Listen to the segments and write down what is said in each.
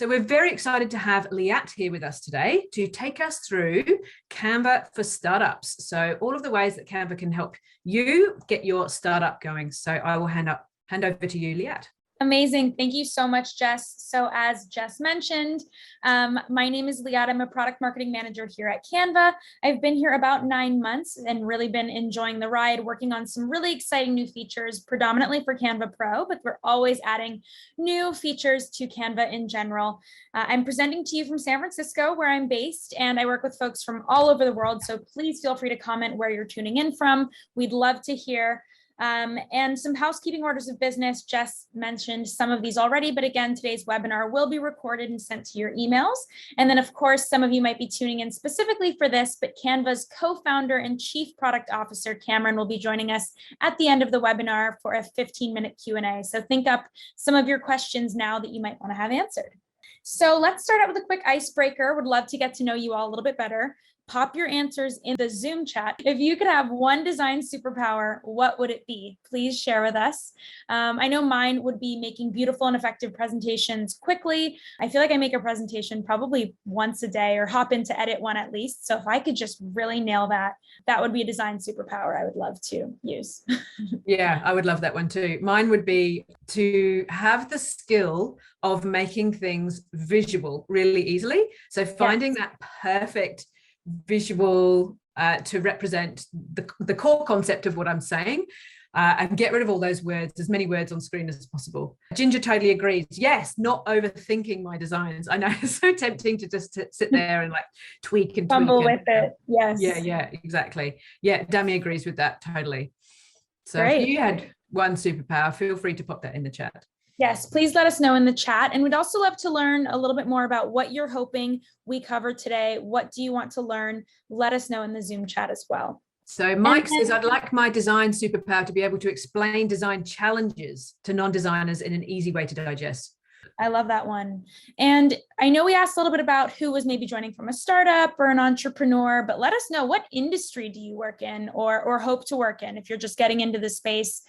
So we're very excited to have Liat here with us today to take us through Canva for startups. So all of the ways that Canva can help you get your startup going. So I will hand over to you, Liat. Amazing. Thank you so much, Jess. So as Jess mentioned, my name is Liat. I'm a product marketing manager here at Canva. I've been here about 9 months and really been enjoying the ride, working on some really exciting new features, predominantly for Canva Pro, but we're always adding new features to Canva in general. I'm presenting to you from San Francisco, where I'm based, and I work with folks from all over the world. So please feel free to comment where you're tuning in from. We'd love to hear. And some housekeeping orders of business. Jess mentioned some of these already, but again, today's webinar will be recorded and sent to your emails. And then of course, some of you might be tuning in specifically for this, but Canva's co-founder and chief product officer, Cameron, will be joining us at the end of the webinar for a 15-minute Q&A. So think up some of your questions now that you might want to have answered. So let's start out with a quick icebreaker. Would love to get to know you all a little bit better. Pop your answers in the Zoom chat. If you could have one design superpower, what would it be? Please share with us. I know mine would be making beautiful and effective presentations quickly. I feel like I make a presentation probably once a day or hop in to edit one at least. So if I could just really nail that, that would be a design superpower I would love to use. Yeah, I would love that one too. Mine would be to have the skill of making things visual really easily. So finding that perfect visual to represent the core concept of what I'm saying, and get rid of all those words, as many words on screen as possible. Ginger totally agrees. Yes, not overthinking my designs. I know it's so tempting to just sit there and like tweak and fumble with it. Yes. Yeah, exactly. Yeah, Dami agrees with that totally. So Great. If you had one superpower, feel free to pop that in the chat. Yes, please let us know in the chat. And we'd also love to learn a little bit more about what you're hoping we cover today. What do you want to learn? Let us know in the Zoom chat as well. So Mike says, I'd like my design superpower to be able to explain design challenges to non-designers in an easy way to digest. I love that one. And I know we asked a little bit about who was maybe joining from a startup or an entrepreneur, but let us know, what industry do you work in or hope to work in if you're just getting into the space?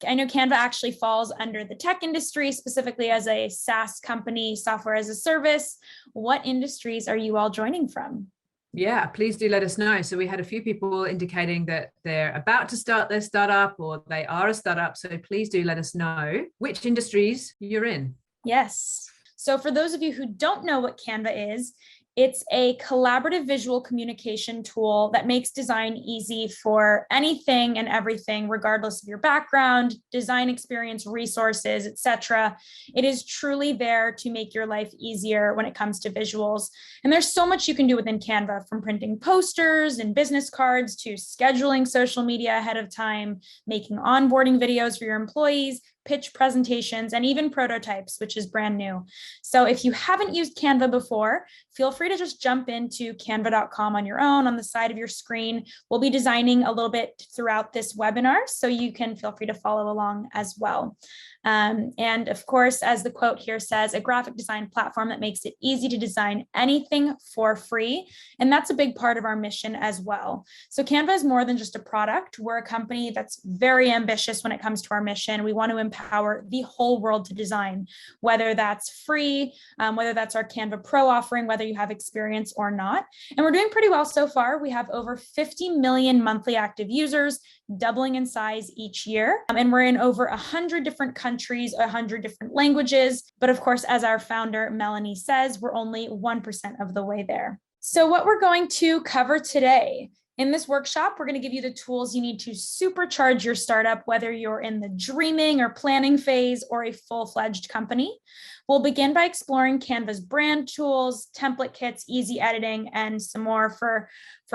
I know Canva actually falls under the tech industry, specifically as a SaaS company, software as a service. What industries are you all joining from? Yeah, please do let us know. So we had a few people indicating that they're about to start their startup or they are a startup. So please do let us know which industries you're in. Yes. So for those of you who don't know what Canva is, it's a collaborative visual communication tool that makes design easy for anything and everything, regardless of your background, design experience, resources, etc. It is truly there to make your life easier when it comes to visuals. And there's so much you can do within Canva, from printing posters and business cards to scheduling social media ahead of time, making onboarding videos for your employees, pitch presentations, and even prototypes, which is brand new. So if you haven't used Canva before, feel free to just jump into canva.com on your own. On the side of your screen, we'll be designing a little bit throughout this webinar, so you can feel free to follow along as well. And of course, as the quote here says, a graphic design platform that makes it easy to design anything for free. And that's a big part of our mission as well. So Canva is more than just a product. We're a company that's very ambitious when it comes to our mission. We want to empower the whole world to design, whether that's free, whether that's our Canva Pro offering, whether you have experience or not. And we're doing pretty well so far. We have over 50 million monthly active users, doubling in size each year. And we're in over 100 different countries, 100 different languages. But of course, as our founder, Melanie, says, we're only 1% of the way there. So what we're going to cover today, in this workshop, we're going to give you the tools you need to supercharge your startup, whether you're in the dreaming or planning phase or a full-fledged company. We'll begin by exploring Canva's brand tools, template kits, easy editing, and some more for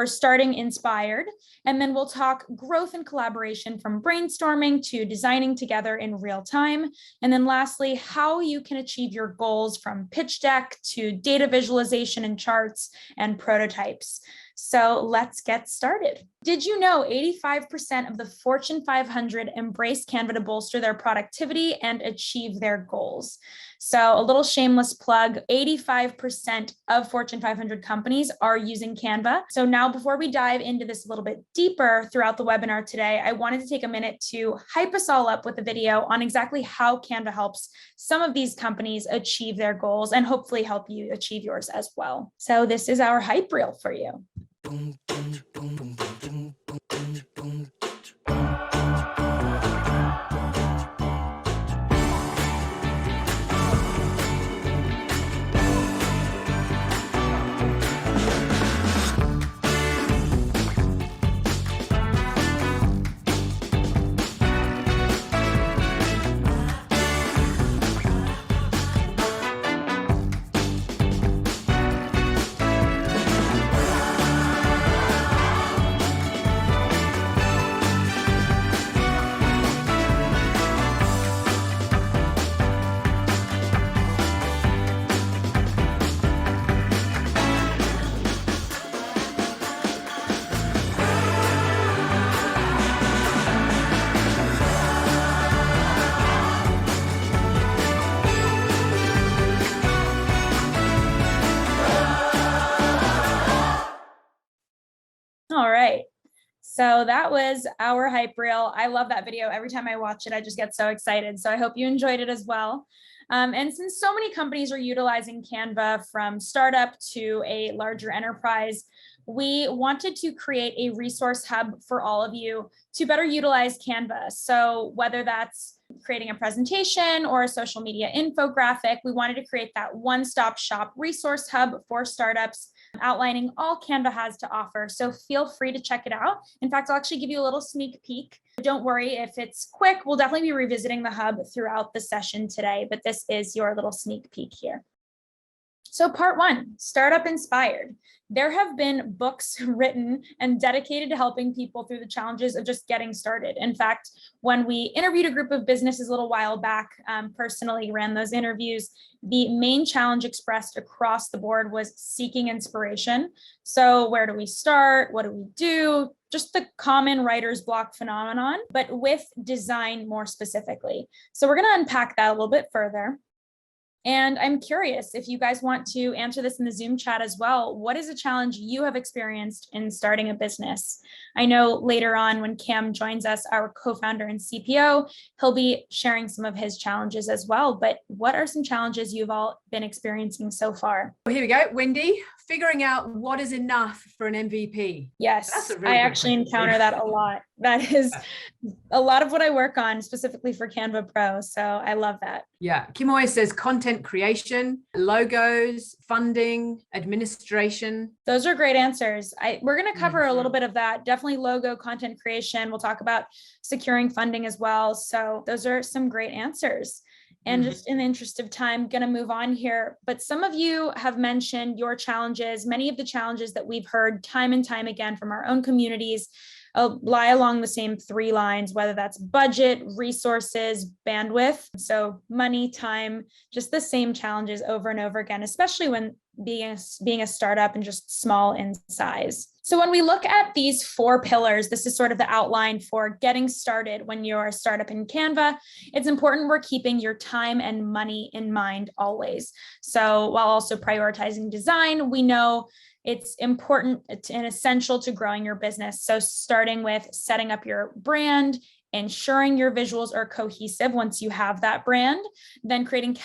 starting inspired. And then we'll talk growth and collaboration, from brainstorming to designing together in real time. And then lastly, how you can achieve your goals, from pitch deck to data visualization and charts and prototypes. So let's get started. Did you know 85% of the Fortune 500 embrace Canva to bolster their productivity and achieve their goals? So a little shameless plug, 85% of Fortune 500 companies are using Canva. So now before we dive into this a little bit deeper throughout the webinar today, I wanted to take a minute to hype us all up with a video on exactly how Canva helps some of these companies achieve their goals and hopefully help you achieve yours as well. So this is our hype reel for you. All right. So that was our hype reel. I love that video. Every time I watch it, I just get so excited. So I hope you enjoyed it as well. And since so many companies are utilizing Canva from startup to a larger enterprise, we wanted to create a resource hub for all of you to better utilize Canva. So whether that's creating a presentation or a social media infographic, we wanted to create that one-stop shop resource hub for startups, outlining all Canva has to offer. So feel free to check it out. In fact, I'll actually give you a little sneak peek. Don't worry if it's quick, we'll definitely be revisiting the hub throughout the session today, but this is your little sneak peek here. So part one, startup inspired. There have been books written and dedicated to helping people through the challenges of just getting started. In fact, when we interviewed a group of businesses a little while back, personally ran those interviews, the main challenge expressed across the board was seeking inspiration. So where do we start? What do we do? Just the common writer's block phenomenon, but with design more specifically. So we're going to unpack that a little bit further. And I'm curious if you guys want to answer this in the Zoom chat as well. What is a challenge you have experienced in starting a business? I know later on when Cam joins us, our co-founder and CPO, he'll be sharing some of his challenges as well. But what are some challenges you've all been experiencing so far? Well, here we go, Wendy. Figuring out what is enough for an MVP. Yes, I actually encounter that a lot. That is a lot of what I work on specifically for Canva Pro. So I love that. Yeah. Kim always says content creation, logos, funding, administration. Those are great answers. We're going to cover a little bit of that. Definitely logo, content creation. We'll talk about securing funding as well. So those are some great answers. And just in the interest of time, going to move on here. But some of you have mentioned your challenges. Many of the challenges that we've heard time and time again from our own communities lie along the same three lines, whether that's budget, resources, bandwidth. So money, time, just the same challenges over and over again, especially when being a startup and just small in size. So when we look at these four pillars, this is sort of the outline for getting started when you're a startup in Canva. It's important we're keeping your time and money in mind always. So while also prioritizing design, we know it's important and essential to growing your business. So starting with setting up your brand, ensuring your visuals are cohesive once you have that brand, then creating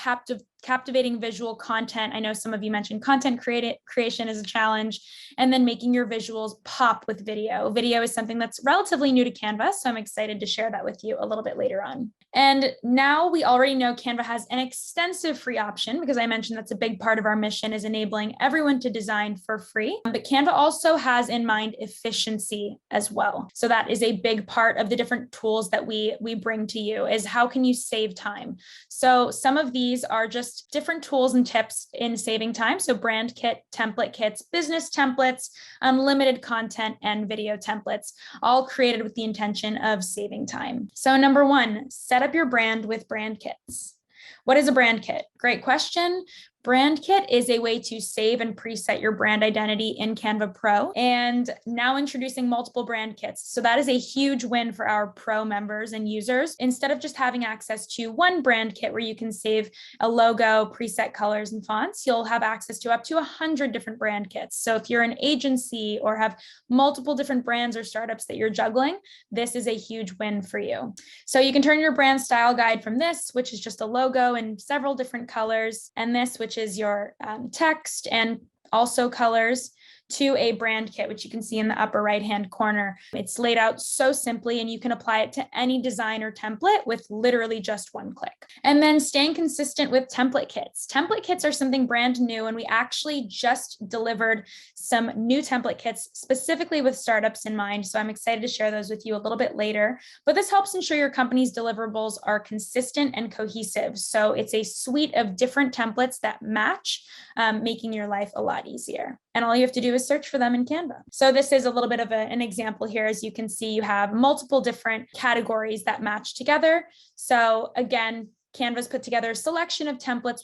captivating visual content. I know some of you mentioned content creation is a challenge, and then making your visuals pop with video. Video is something that's relatively new to Canva, so I'm excited to share that with you a little bit later on. And now we already know Canva has an extensive free option, because I mentioned that's a big part of our mission, is enabling everyone to design for free. But Canva also has in mind efficiency as well. So that is a big part of the different tools that we bring to you, is how can you save time? So some of these are just different tools and tips in saving time. So brand kit, template kits, business templates, unlimited content, and video templates, all created with the intention of saving time. So number one, set up your brand with brand kits. What is a brand kit? Great question. Brand Kit is a way to save and preset your brand identity in Canva Pro, and now introducing multiple brand kits. So that is a huge win for our Pro members and users. Instead of just having access to one brand kit where you can save a logo, preset colors and fonts, you'll have access to up to 100 different brand kits. So if you're an agency or have multiple different brands or startups that you're juggling, this is a huge win for you. So you can turn your brand style guide from this, which is just a logo in several different colors, and this, which is your text and also colors, to a brand kit, which you can see in the upper right-hand corner. It's laid out so simply, and you can apply it to any design or template with literally just one click. And then staying consistent with template kits. Template kits are something brand new, and we actually just delivered some new template kits specifically with startups in mind. So I'm excited to share those with you a little bit later. But this helps ensure your company's deliverables are consistent and cohesive. So it's a suite of different templates that match, making your life a lot easier. And all you have to do is search for them in Canva. So this is a little bit of an example here. As you can see, you have multiple different categories that match together. So again, Canva's put together a selection of templates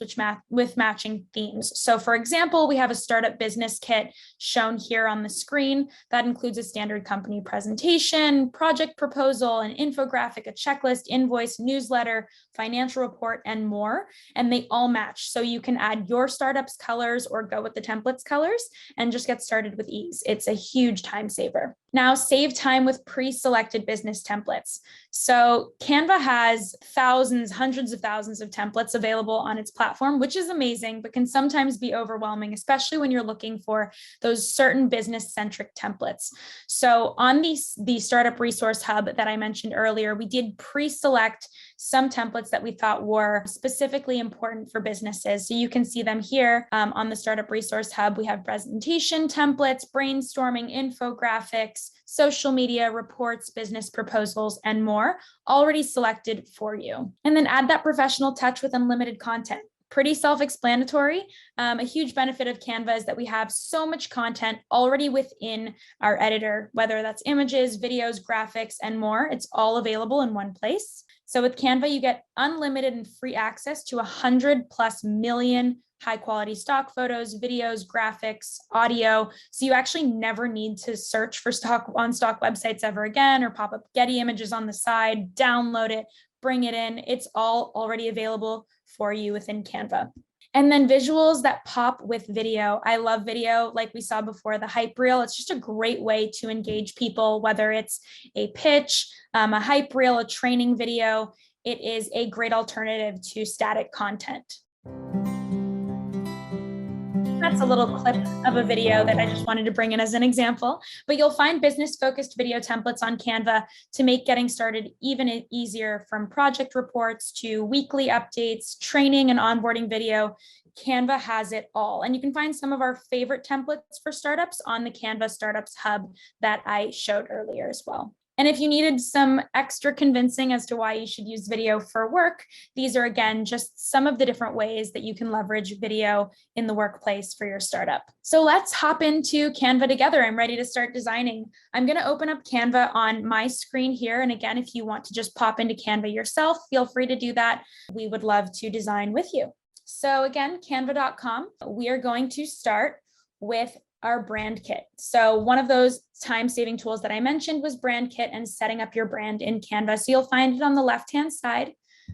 with matching themes. So for example, we have a startup business kit shown here on the screen that includes a standard company presentation, project proposal, an infographic, a checklist, invoice, newsletter, financial report, and more. And they all match. So you can add your startup's colors or go with the template's colors and just get started with ease. It's a huge time saver. Now, save time with pre-selected business templates. So Canva has thousands, hundreds of thousands of templates available on its platform, which is amazing, but can sometimes be overwhelming, especially when you're looking for those certain business-centric templates. So on the Startup Resource Hub that I mentioned earlier, we did pre-select some templates that we thought were specifically important for businesses. So you can see them here on the Startup Resource Hub. We have presentation templates, brainstorming, infographics, social media, reports, business proposals, and more already selected for you. And then add that professional touch with unlimited content. Pretty self-explanatory. A huge benefit of Canva is that we have so much content already within our editor, whether that's images, videos, graphics, and more. It's all available in one place. So with Canva, you get unlimited and free access to 100+ million high-quality stock photos, videos, graphics, audio. So you actually never need to search for stock websites ever again, or pop up Getty images on the side, download it, bring it in. It's all already available for you within Canva. And then visuals that pop with video. I love video, like we saw before, the hype reel. It's just a great way to engage people, whether it's a pitch, a hype reel, a training video. It is a great alternative to static content. That's a little clip of a video that I just wanted to bring in as an example, but you'll find business-focused video templates on Canva to make getting started even easier, from project reports to weekly updates, training and onboarding video. Canva has it all. And you can find some of our favorite templates for startups on the Canva Startups Hub that I showed earlier as well. And if you needed some extra convincing as to why you should use video for work, these are, again, just some of the different ways that you can leverage video in the workplace for your startup. So let's hop into Canva together. I'm ready to start designing. I'm going to open up Canva on my screen here. And again, if you want to just pop into Canva yourself, feel free to do that. We would love to design with you. So again, canva.com, we are going to start with our brand kit. So one of those time-saving tools that I mentioned was brand kit and setting up your brand in Canva. So you'll find it on the left-hand side.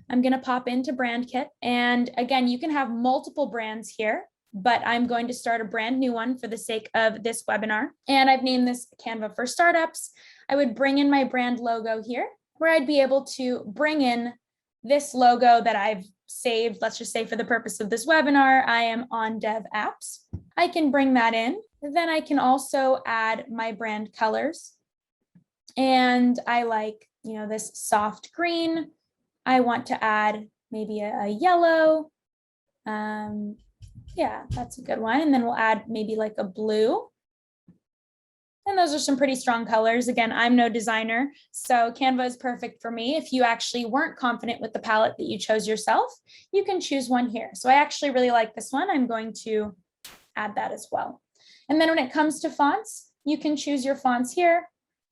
I'm going to pop into brand kit. And again, you can have multiple brands here, but I'm going to start a brand new one for the sake of this webinar. And I've named this Canva for Startups. I would bring in my brand logo here, where I'd be able to bring in this logo that I've saved. Let's just say for the purpose of this webinar, I am on Dev Apps. I can bring that in. Then I can also add my brand colors. And I like, this soft green. I want to add maybe a yellow. Yeah, that's a good one. And then we'll add maybe like a blue. And those are some pretty strong colors. Again, I'm no designer, so Canva is perfect for me. If you actually weren't confident with the palette that you chose yourself, you can choose one here. So I actually really like this one. I'm going to add that as well. And then when it comes to fonts, you can choose your fonts here.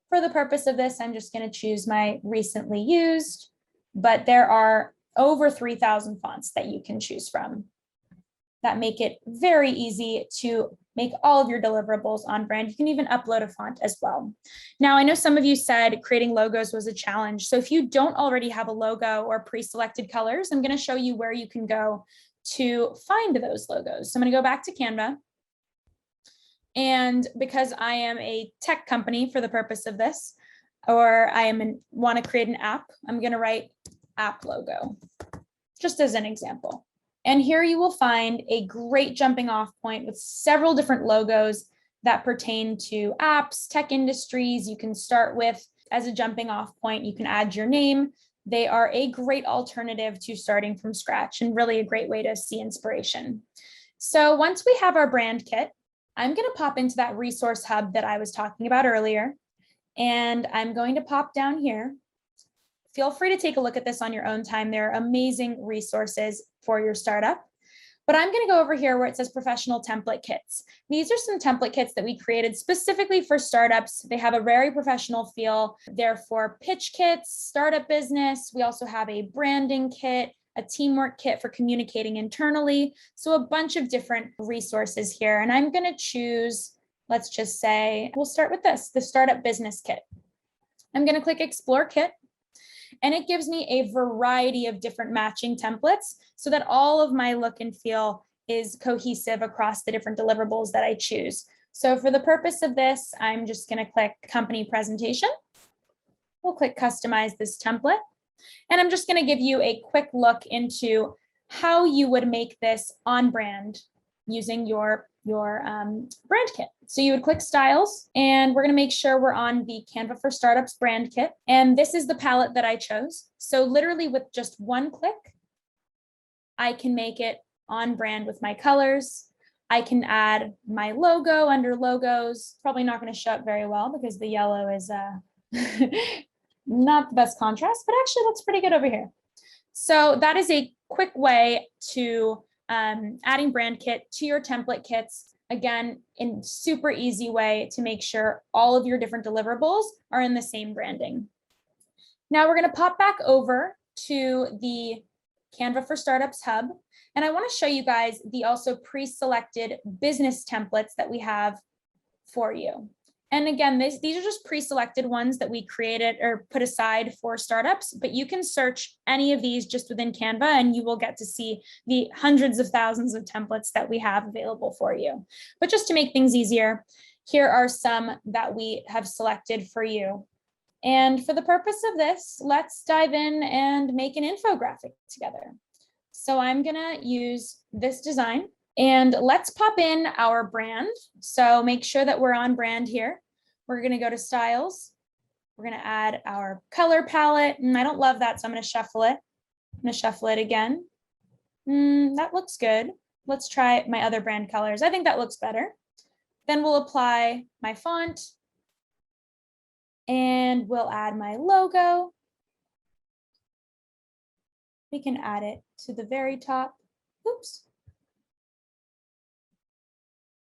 For the purpose of this, I'm just going to choose my recently used, but there are over 3,000 fonts that you can choose from. that make it very easy to make all of your deliverables on brand. You can even upload a font as well. Now, I know some of you said creating logos was a challenge. So if you don't already have a logo or pre-selected colors, I'm going to show you where you can go to find those logos. So I'm going to go back to Canva. And because I am a tech company for the purpose of this, or want to create an app, I'm going to write app logo, just as an example. And here you will find a great jumping off point with several different logos that pertain to apps, tech industries. You can start with as a jumping off point. You can add your name. They are a great alternative to starting from scratch and really a great way to see inspiration. So once we have our brand kit, I'm going to pop into that resource hub that I was talking about earlier. And I'm going to pop down here. Feel free to take a look at this on your own time. There are amazing resources for your startup. But I'm going to go over here where it says professional template kits. These are some template kits that we created specifically for startups. They have a very professional feel. They're for pitch kits, startup business. We also have a branding kit, a teamwork kit for communicating internally. So a bunch of different resources here. And I'm going to choose, let's just say, we'll start with this, the startup business kit. I'm going to click Explore Kit. And it gives me a variety of different matching templates so that all of my look and feel is cohesive across the different deliverables that I choose. So for the purpose of this, I'm just going to click Company Presentation. We'll click Customize this template. And I'm just going to give you a quick look into how you would make this on brand using your brand kit. So you would click Styles, and we're going to make sure we're on the Canva for Startups brand kit. And this is the palette that I chose. So literally with just one click, I can make it on brand with my colors. I can add my logo under logos. Probably not going to show up very well because the yellow is not the best contrast, but actually looks pretty good over here. So that is a quick way to adding brand kit to your template kits. Again, in super easy way to make sure all of your different deliverables are in the same branding. Now we're going to pop back over to the Canva for Startups hub. And I want to show you guys the also pre-selected business templates that we have for you. And again, these are just pre-selected ones that we created or put aside for startups, but you can search any of these just within Canva and you will get to see the hundreds of thousands of templates that we have available for you. But just to make things easier, here are some that we have selected for you. And for the purpose of this, let's dive in and make an infographic together. So I'm gonna use this design. And let's pop in our brand. So make sure that we're on brand here. We're going to go to styles. We're going to add our color palette. And I don't love that, so I'm going to shuffle it. I'm going to shuffle it again. That looks good. Let's try my other brand colors. I think that looks better. Then we'll apply my font. And we'll add my logo. We can add it to the very top. Oops.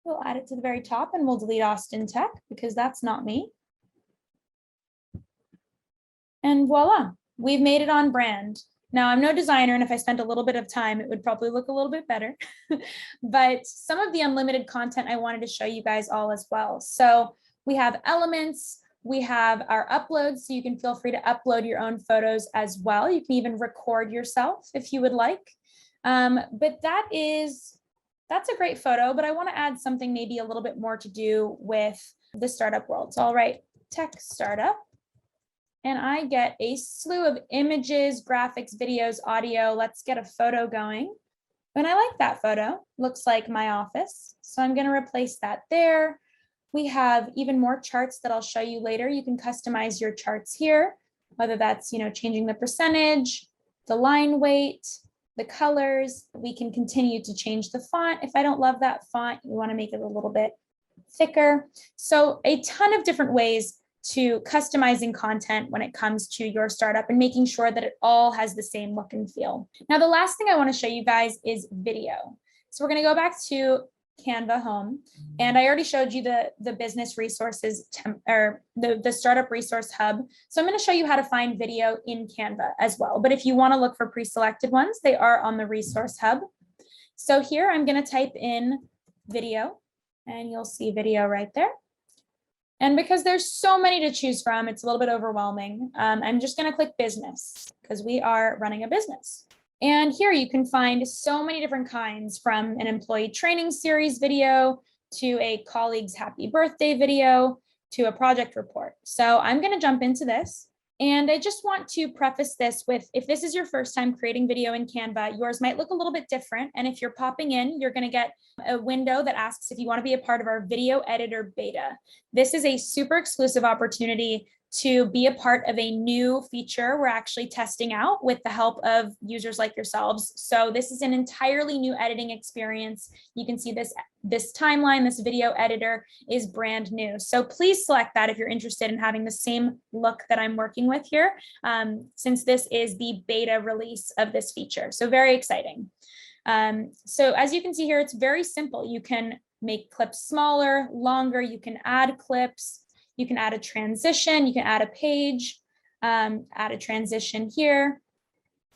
We'll add it to the very top and we'll delete Austin Tech because that's not me. And voila, we've made it on brand. Now I'm no designer, and if I spent a little bit of time, it would probably look a little bit better. But some of the unlimited content I wanted to show you guys all as well. So we have elements, we have our uploads, so you can feel free to upload your own photos as well. You can even record yourself if you would like. But that's a great photo, but I want to add something maybe a little bit more to do with the startup world. So I'll write tech startup, and I get a slew of images, graphics, videos, audio. Let's get a photo going. And I like that photo. Looks like my office. So I'm going to replace that there. We have even more charts that I'll show you later. You can customize your charts here, whether that's, changing the percentage, the line weight, the colors. We can continue to change the font. If I don't love that font, you want to make it a little bit thicker. So a ton of different ways to customizing content when it comes to your startup and making sure that it all has the same look and feel. Now, the last thing I want to show you guys is video. So we're going to go back to Canva home. And I already showed you the business resources or the startup resource hub. So I'm going to show you how to find video in Canva as well. But if you want to look for pre-selected ones, they are on the resource hub. So here I'm going to type in video, and you'll see video right there. And because there's so many to choose from, it's a little bit overwhelming. I'm just going to click business because we are running a business. And here you can find so many different kinds, from an employee training series video to a colleague's happy birthday video to a project report. So I'm going to jump into this. And I just want to preface this with, if this is your first time creating video in Canva, yours might look a little bit different. And if you're popping in, you're going to get a window that asks if you want to be a part of our video editor beta. This is a super exclusive opportunity to be a part of a new feature we're actually testing out with the help of users like yourselves. So this is an entirely new editing experience. You can see this timeline, this video editor is brand new. So please select that if you're interested in having the same look that I'm working with here, since this is the beta release of this feature. So very exciting. So as you can see here, it's very simple. You can make clips smaller, longer, you can add clips. You can add a transition, you can add a page, add a transition here.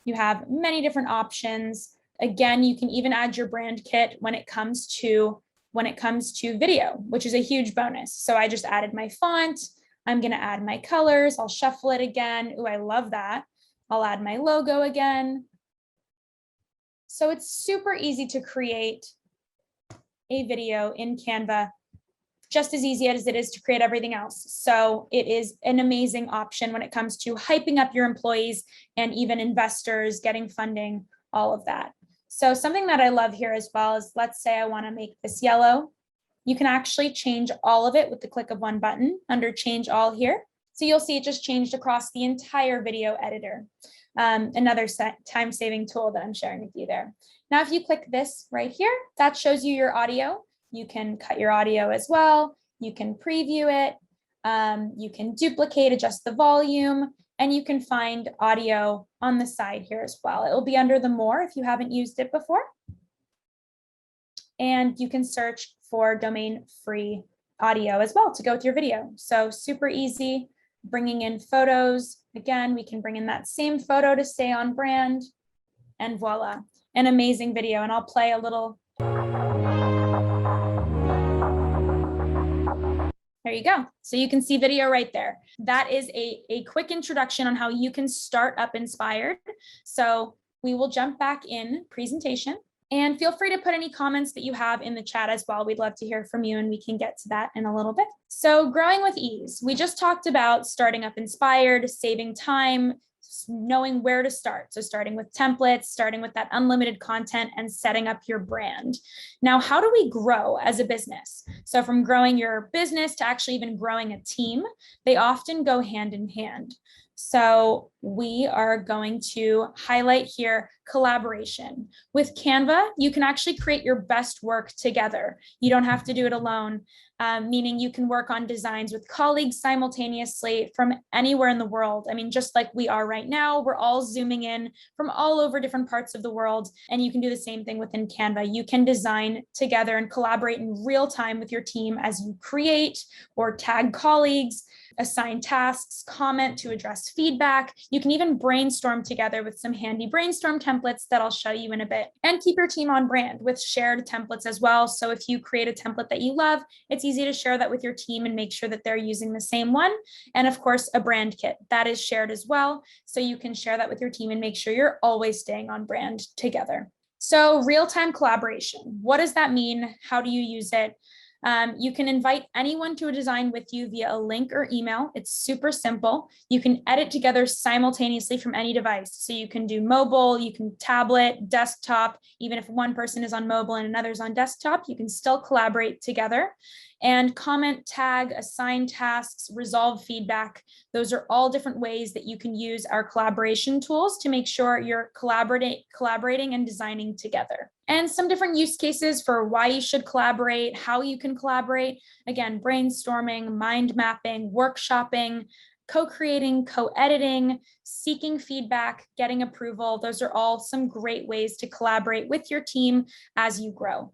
You have many different options. Again, you can even add your brand kit when it comes to video, which is a huge bonus. So I just added my font. I'm going to add my colors. I'll shuffle it again. Ooh, I love that. I'll add my logo again. So it's super easy to create a video in Canva, just as easy as it is to create everything else. So it is an amazing option when it comes to hyping up your employees and even investors, getting funding, all of that. So something that I love here as well is, let's say I want to make this yellow. You can actually change all of it with the click of one button under change all here. So you'll see it just changed across the entire video editor. Another time-saving tool that I'm sharing with you there. Now, if you click this right here, that shows you your audio. You can cut your audio as well. You can preview it. You can duplicate, adjust the volume, and you can find audio on the side here as well. It will be under the more if you haven't used it before. And you can search for domain-free audio as well to go with your video. So super easy. Bringing in photos. Again, we can bring in that same photo to stay on brand, and voila, an amazing video. And I'll play a little. There you go. So you can see video right there. That is a quick introduction on how you can start up Inspired. So we will jump back in presentation, and feel free to put any comments that you have in the chat as well. We'd love to hear from you, and we can get to that in a little bit. So growing with ease, we just talked about starting up Inspired, saving time, knowing where to start. So starting with templates, starting with that unlimited content, and setting up your brand. Now, how do we grow as a business? So from growing your business to actually even growing a team, they often go hand in hand. So we are going to highlight here collaboration. With Canva, you can actually create your best work together. You don't have to do it alone, meaning you can work on designs with colleagues simultaneously from anywhere in the world. I mean, just like we are right now, we're all zooming in from all over different parts of the world, and you can do the same thing within Canva. You can design together and collaborate in real time with your team as you create or tag colleagues, assign tasks, comment to address feedback. You can even brainstorm together with some handy brainstorm templates that I'll show you in a bit, and keep your team on brand with shared templates as well. So if you create a template that you love, it's easy to share that with your team and make sure that they're using the same one. And of course, a brand kit that is shared as well. So you can share that with your team and make sure you're always staying on brand together. So real-time collaboration, what does that mean? How do you use it? You can invite anyone to a design with you via a link or email. It's super simple. You can edit together simultaneously from any device. So you can do mobile, you can tablet, desktop. Even if one person is on mobile and another's on desktop, you can still collaborate together. And comment, tag, assign tasks, resolve feedback. Those are all different ways that you can use our collaboration tools to make sure you're collaborating and designing together. And some different use cases for why you should collaborate, how you can collaborate. Again, brainstorming, mind mapping, workshopping, co-creating, co-editing, seeking feedback, getting approval. Those are all some great ways to collaborate with your team as you grow.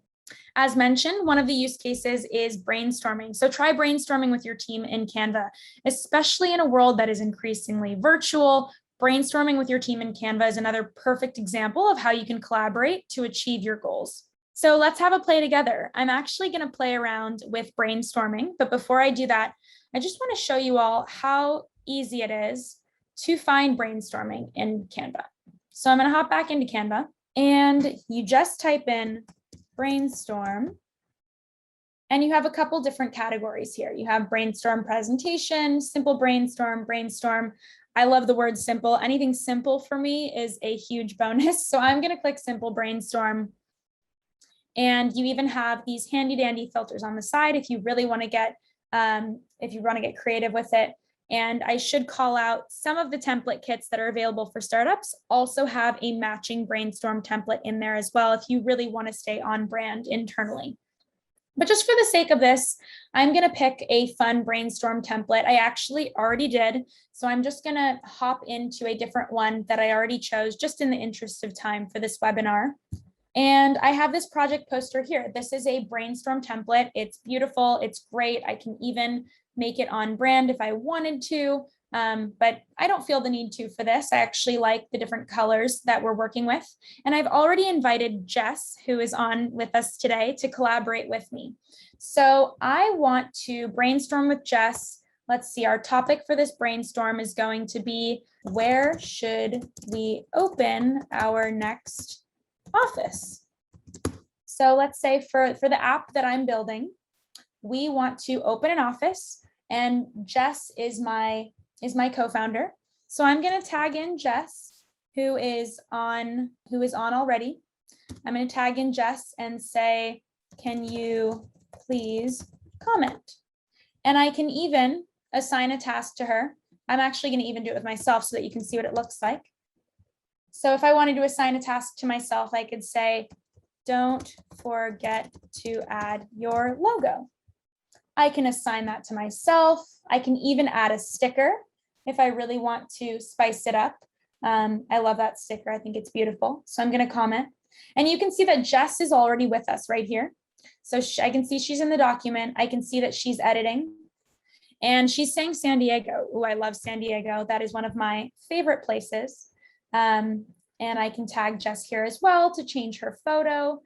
As mentioned, one of the use cases is brainstorming. So try brainstorming with your team in Canva, especially in a world that is increasingly virtual, Brainstorming with your team in Canva is another perfect example of how you can collaborate to achieve your goals. So let's have a play together. I'm actually going to play around with brainstorming, but before I do that, I just want to show you all how easy it is to find brainstorming in Canva. So I'm going to hop back into Canva, and you just type in brainstorm, and you have a couple different categories here. You have brainstorm presentation, simple brainstorm, brainstorm. I love the word simple. Anything simple for me is a huge bonus. So I'm going to click simple brainstorm. And you even have these handy dandy filters on the side if you really want to get creative with it. And I should call out some of the template kits that are available for startups also have a matching brainstorm template in there as well if you really want to stay on brand internally. But just for the sake of this, I'm going to pick a fun brainstorm template. I actually already did. So I'm just going to hop into a different one that I already chose just in the interest of time for this webinar. And I have this project poster here. This is a brainstorm template. It's beautiful. It's great. I can even make it on brand if I wanted to, but I don't feel the need to for this. I actually like the different colors that we're working with. And I've already invited Jess, who is on with us today, to collaborate with me. So I want to brainstorm with Jess. Let's see, our topic for this brainstorm is going to be, where should we open our next office? So let's say for the app that I'm building, we want to open an office, and Jess is my co-founder. So I'm going to tag in Jess, who is on already. I'm going to tag in Jess and say, can you please comment? And I can even assign a task to her. I'm actually going to even do it with myself so that you can see what it looks like. So if I wanted to assign a task to myself, I could say, don't forget to add your logo. I can assign that to myself. I can even add a sticker if I really want to spice it up. I love that sticker. I think it's beautiful. So I'm going to comment. And you can see that Jess is already with us right here. So I can see she's in the document. I can see that she's editing. And she's saying San Diego. Oh, I love San Diego. That is one of my favorite places. And I can tag Jess here as well to change her photo.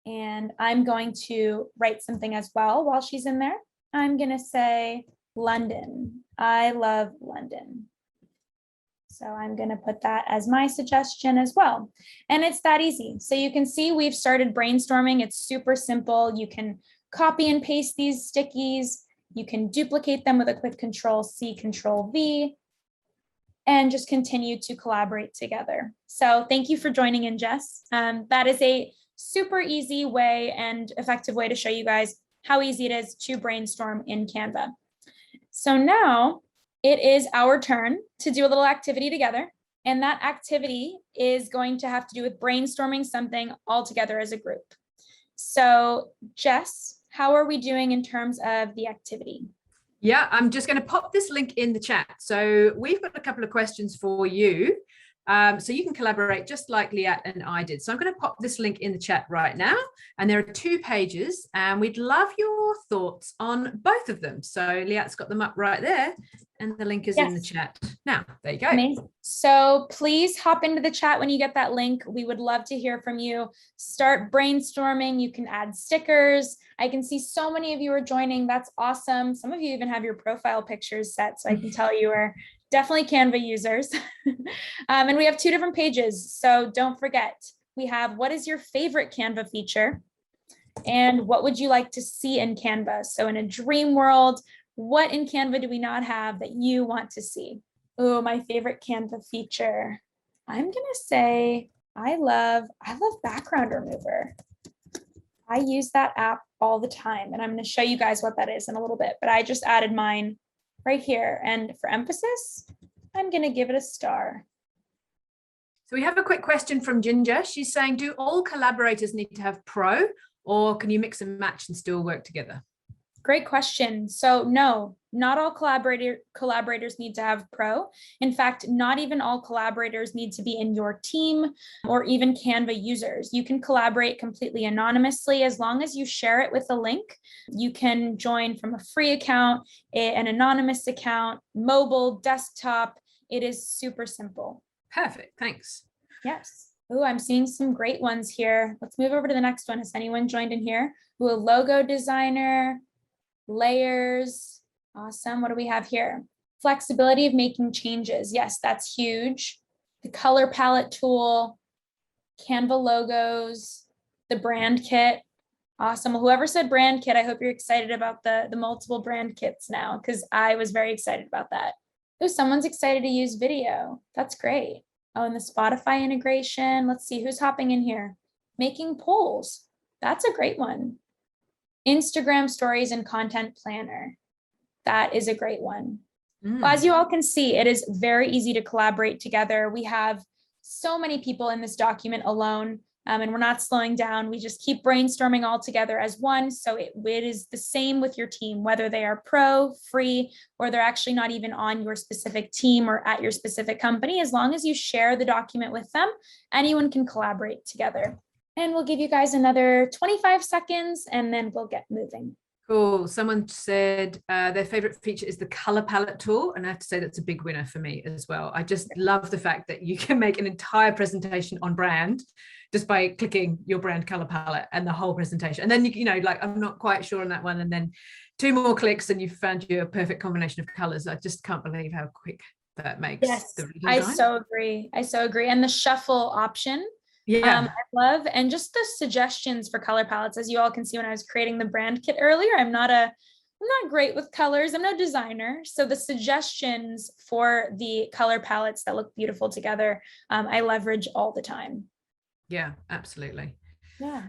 And I'm going to write something as well while she's in there. I'm going to say London. I love London. So I'm going to put that as my suggestion as well. And it's that easy. So you can see we've started brainstorming. It's super simple. You can copy and paste these stickies. You can duplicate them with a quick Control-C, Control-V, and just continue to collaborate together. So thank you for joining in, Jess. That is a super easy way and effective way to show you guys how easy it is to brainstorm in Canva. So now it is our turn to do a little activity together. And that activity is going to have to do with brainstorming something all together as a group. So Jess, how are we doing in terms of the activity? Yeah, I'm just going to pop this link in the chat. So we've got a couple of questions for you. So you can collaborate just like Liat and I did. So I'm going to pop this link in the chat right now. And there are 2 pages, and we'd love your thoughts on both of them. So Liat's got them up right there, and the link is in the chat. Now, there you go. Amazing. So please hop into the chat when you get that link. We would love to hear from you. Start brainstorming. You can add stickers. I can see so many of you are joining. That's awesome. Some of you even have your profile pictures set, so I can tell you are definitely Canva users. And we have 2 different pages. So don't forget, we have what is your favorite Canva feature? And what would you like to see in Canva? So in a dream world, what in Canva do we not have that you want to see? Oh, my favorite Canva feature. I'm going to say I love background remover. I use that app all the time, and I'm going to show you guys what that is in a little bit, but I just added mine right here. And for emphasis, I'm going to give it a star. So we have a quick question from Ginger. She's saying, do all collaborators need to have Pro, or can you mix and match and still work together? Great question. So no, not all collaborators need to have Pro. In fact, not even all collaborators need to be in your team or even Canva users. You can collaborate completely anonymously as long as you share it with a link. You can join from a free account, an anonymous account, mobile, desktop. It is super simple. Perfect. Thanks. Yes. Oh, I'm seeing some great ones here. Let's move over to the next one. Has anyone joined in here? Ooh, a logo designer, layers. Awesome. What do we have here? Flexibility of making changes. Yes, that's huge. The color palette tool, Canva logos, the brand kit. Awesome. Well, whoever said brand kit, I hope you're excited about the multiple brand kits now, because I was very excited about that. Oh, someone's excited to use video. That's great. Oh, and the Spotify integration. Let's see who's hopping in here. Making polls. That's a great one. Instagram stories and content planner. That is a great one. Well, as you all can see, it is very easy to collaborate together. We have so many people in this document alone, and we're not slowing down. We just keep brainstorming all together as one. So it is the same with your team, whether they are pro, free, or they're actually not even on your specific team or at your specific company. As long as you share the document with them, anyone can collaborate together. And we'll give you guys another 25 seconds and then we'll get moving. Cool. Someone said their favorite feature is the color palette tool. And I have to say that's a big winner for me as well. I just love the fact that you can make an entire presentation on brand just by clicking your brand color palette and the whole presentation. And then, you know, like, I'm not quite sure on that one. And then 2 more clicks and you've found your perfect combination of colors. I just can't believe how quick that makes. Yes, the redesign. I so agree. I so agree. And the shuffle option. Yeah. I love, and just the suggestions for color palettes, as you all can see when I was creating the brand kit earlier, I'm not great with colors. I'm no designer. So the suggestions for the color palettes that look beautiful together, I leverage all the time. Yeah, absolutely. Yeah.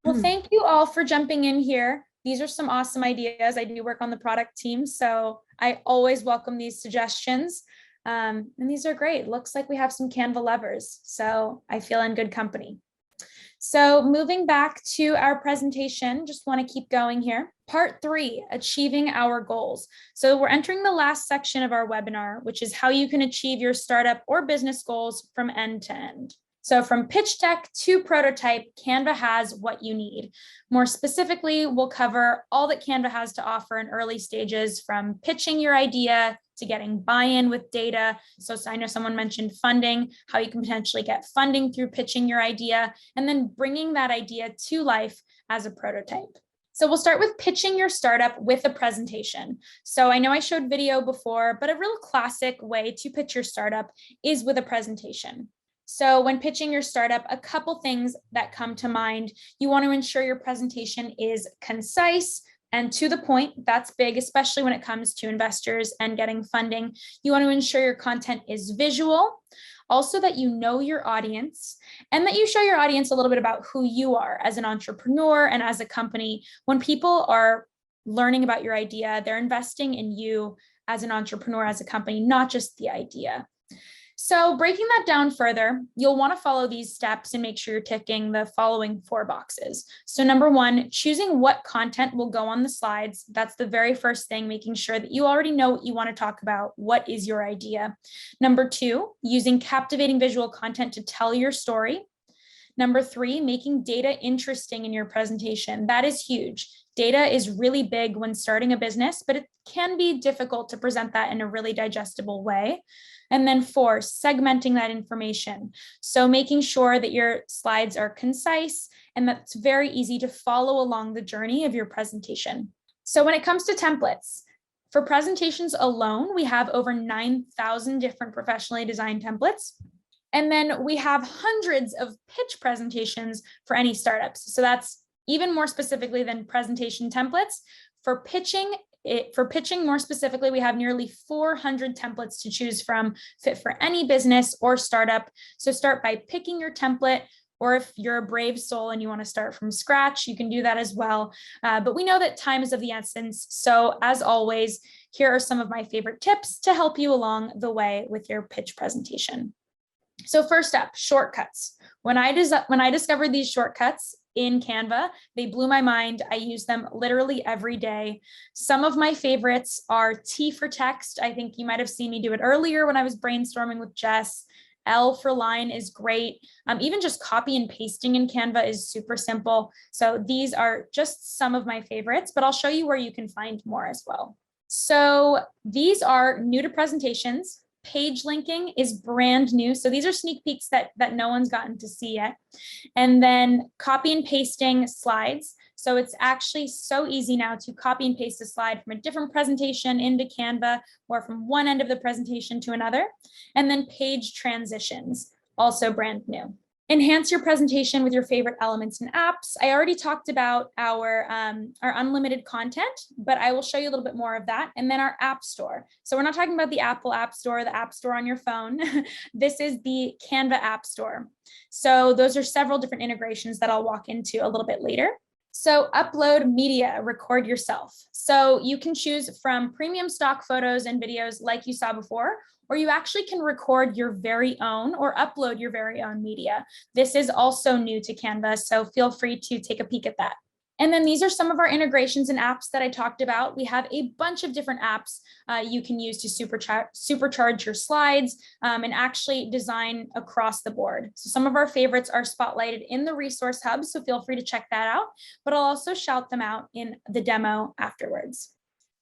Well, thank you all for jumping in here. These are some awesome ideas. I do work on the product team, so I always welcome these suggestions. And these are great. Looks like we have some Canva levers, so I feel in good company. So moving back to our presentation, just want to keep going here. Part 3, achieving our goals. So we're entering the last section of our webinar, which is how you can achieve your startup or business goals from end to end. So from pitch deck to prototype, Canva has what you need. More specifically, we'll cover all that Canva has to offer in early stages, from pitching your idea to getting buy-in with data. So I know someone mentioned funding, how you can potentially get funding through pitching your idea, and then bringing that idea to life as a prototype. So we'll start with pitching your startup with a presentation. So I know I showed video before, but a real classic way to pitch your startup is with a presentation. So when pitching your startup, a couple things that come to mind. You want to ensure your presentation is concise and to the point. That's big, especially when it comes to investors and getting funding. You want to ensure your content is visual, also that you know your audience, and that you show your audience a little bit about who you are as an entrepreneur and as a company. When people are learning about your idea, they're investing in you as an entrepreneur, as a company, not just the idea. So breaking that down further, you'll want to follow these steps and make sure you're ticking the following 4 boxes. So number 1, choosing what content will go on the slides. That's the very first thing, making sure that you already know what you want to talk about. What is your idea? Number 2, using captivating visual content to tell your story. Number 3, making data interesting in your presentation. That is huge. Data is really big when starting a business, but it can be difficult to present that in a really digestible way. And then 4, segmenting that information. So making sure that your slides are concise and that it's very easy to follow along the journey of your presentation. So when it comes to templates, for presentations alone, we have over 9,000 different professionally designed templates. And then we have hundreds of pitch presentations for any startups. So that's even more specifically than presentation templates. For pitching more specifically, we have nearly 400 templates to choose from, fit for any business or startup. So start by picking your template, or if you're a brave soul and you want to start from scratch, you can do that as well. But we know that time is of the essence. So as always, here are some of my favorite tips to help you along the way with your pitch presentation. So first up, shortcuts. When I discovered these shortcuts in Canva, they blew my mind. I use them literally every day. Some of my favorites are T for text. I think you might have seen me do it earlier when I was brainstorming with Jess. L for line is great. Even just copy and pasting in Canva is super simple. So these are just some of my favorites, but I'll show you where you can find more as well. So these are new to presentations. page linking is brand new. So these are sneak peeks that no one's gotten to see yet. And then copy and pasting slides. So it's actually so easy now to copy and paste a slide from a different presentation into Canva or from one end of the presentation to another. And then page transitions, also brand new. Enhance your presentation with your favorite elements and apps. I already talked about our unlimited content, but I will show you a little bit more of that. And then our app store. So we're not talking about the Apple App Store, the App Store on your phone. This is the Canva App Store. So those are several different integrations that I'll walk into a little bit later. So upload media, record yourself. So you can choose from premium stock photos and videos like you saw before, or you actually can record your very own or upload your very own media. This is also new to Canva, so feel free to take a peek at that. And then these are some of our integrations and apps that I talked about. We have a bunch of different apps you can use to supercharge your slides and actually design across the board. So some of our favorites are spotlighted in the resource hub, so feel free to check that out, but I'll also shout them out in the demo afterwards.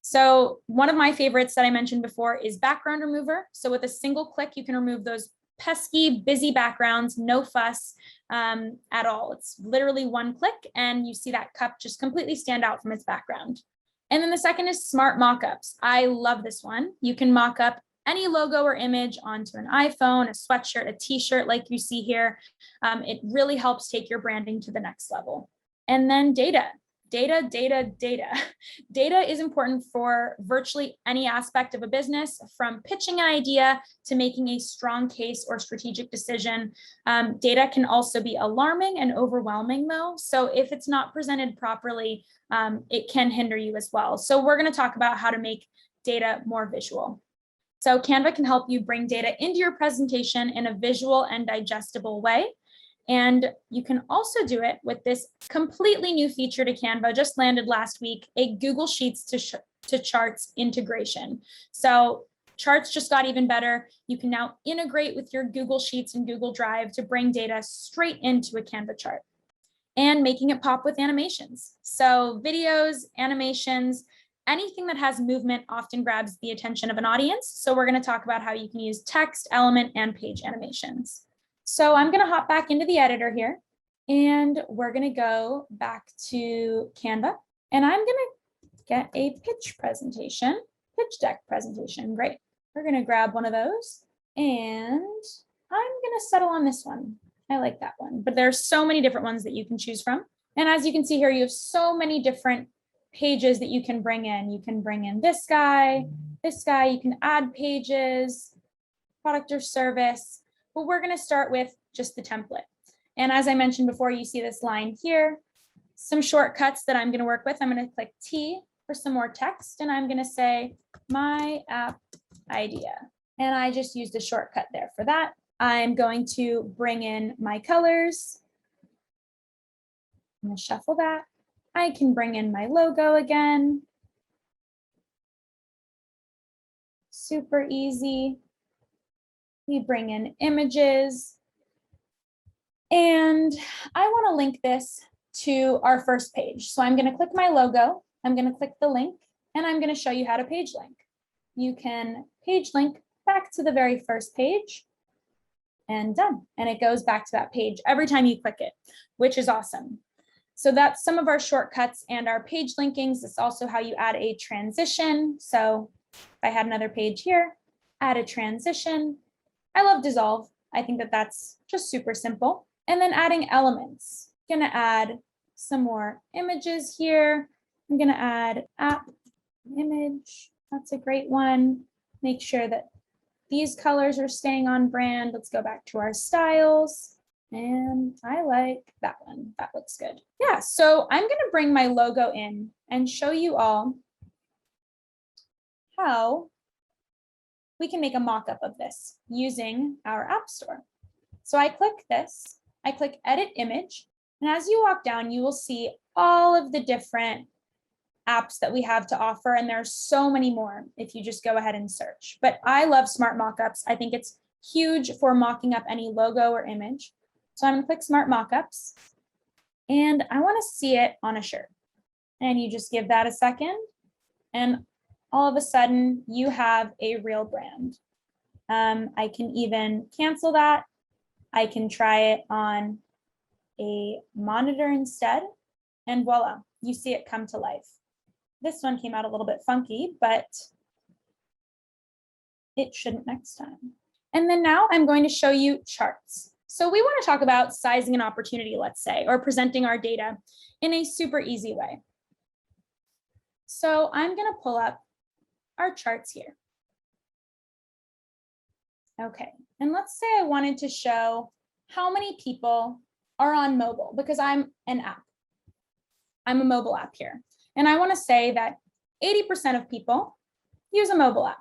So one of my favorites that I mentioned before is background remover. So with a single click, you can remove those pesky, busy backgrounds, no fuss at all. It's literally one click and you see that cup just completely stand out from its background. And then the second is smart mockups. I love this one. You can mock up any logo or image onto an iPhone, a sweatshirt, a t-shirt like you see here. It really helps take your branding to the next level. And then data. Data is important for virtually any aspect of a business, from pitching an idea to making a strong case or strategic decision. Data can also be alarming and overwhelming though. So if it's not presented properly, it can hinder you as well. So we're going to talk about how to make data more visual. So Canva can help you bring data into your presentation in a visual and digestible way. And you can also do it with this completely new feature to Canva, just landed last week, a Google Sheets to Charts integration. So Charts just got even better. You can now integrate with your Google Sheets and Google Drive to bring data straight into a Canva chart, and making it pop with animations. So videos, animations, anything that has movement often grabs the attention of an audience. So we're going to talk about how you can use text, element, and page animations. So I'm going to hop back into the editor here, and we're going to go back to Canva, and I'm going to get a pitch deck presentation. Great. We're going to grab one of those, and I'm going to settle on this one. I like that one, but there's so many different ones that you can choose from. And as you can see here, you have so many different pages that you can bring in. You can bring in this guy, you can add pages, product or service. But we're going to start with just the template. And as I mentioned before, you see this line here, some shortcuts that I'm going to work with. I'm going to click T for some more text, and I'm going to say my app idea. And I just used a shortcut there for that. I'm going to bring in my colors. I'm going to shuffle that. I can bring in my logo again. Super easy. We bring in images, and I want to link this to our first page. So I'm going to click my logo, I'm going to click the link, and I'm going to show you how to page link. You can page link back to the very first page, and done. And it goes back to that page every time you click it, which is awesome. So that's some of our shortcuts and our page linkings. It's also how you add a transition. So if I had another page here, add a transition. I love dissolve. I think that that's just super simple. And then adding elements. I'm going to add some more images here. I'm going to add app image. That's a great one. Make sure that these colors are staying on brand. Let's go back to our styles. And I like that one. That looks good. Yeah, so I'm going to bring my logo in and show you all how we can make a mock-up of this using our App Store. So I click this, I click Edit Image, and as you walk down, you will see all of the different apps that we have to offer, and there's so many more if you just go ahead and search. But I love Smart Mockups. I think it's huge for mocking up any logo or image. So I'm going to click Smart Mockups, and I want to see it on a shirt. And you just give that a second, and all of a sudden you have a real brand. I can even cancel that. I can try it on a monitor instead, and voila, you see it come to life. This one came out a little bit funky, but it shouldn't next time. And then now I'm going to show you charts. So we want to talk about sizing an opportunity, let's say, or presenting our data in a super easy way. So I'm going to pull up our charts here. Okay, and let's say I wanted to show how many people are on mobile, because I'm an app. I'm a mobile app here. And I want to say that 80% of people use a mobile app.